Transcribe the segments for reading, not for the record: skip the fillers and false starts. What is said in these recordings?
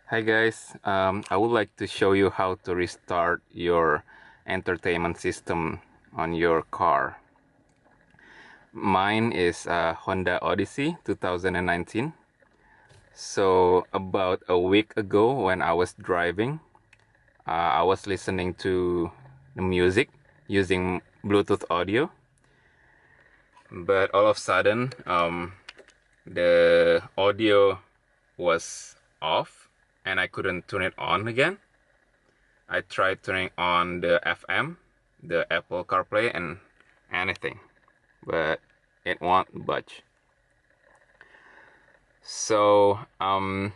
Hi guys, I would like to show you how to restart your entertainment system on your car. Mine is a Honda Odyssey 2019. So about a week ago when I was driving, I was listening to the music using Bluetooth audio. But all of a sudden, the audio was off and I couldn't turn it on again. I tried turning on the FM, the Apple CarPlay, and anything, but it won't budge. So, and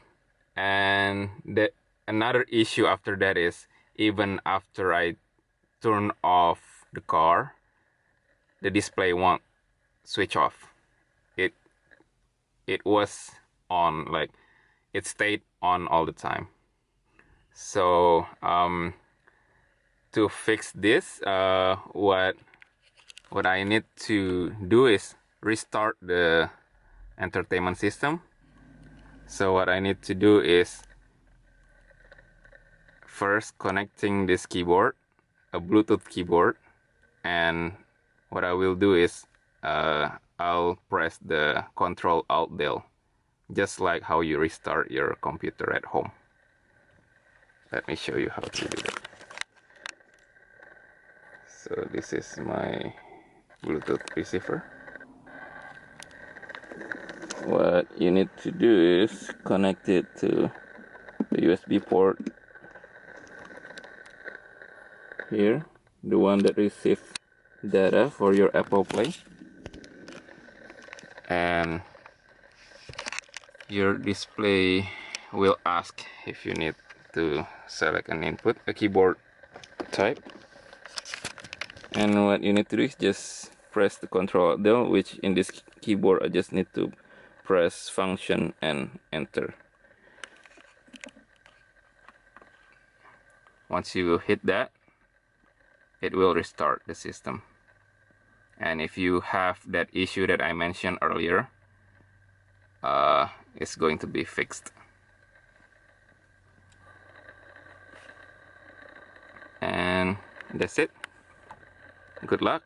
another issue after that is even after I turn off the car, the display won't switch off. It it was on, like it stayed on all the time. So to fix this, what I need to do is restart the entertainment system. So what I need to do is first connecting this keyboard, a Bluetooth keyboard, and what I will do is I'll press the Control Alt Del, just like how you restart your computer at home. Let me show you how to do that. So this is my Bluetooth receiver. What you need to do is connect it to the USB port here, the one that receives data for your Apple Play, and your display will ask if you need to select an input, a keyboard type, and what you need to do is just press the Control Del, which in this keyboard I just need to press function and enter. Once you hit that, it will restart the system. And if you have that issue that I mentioned earlier, it's going to be fixed. And that's it. Good luck.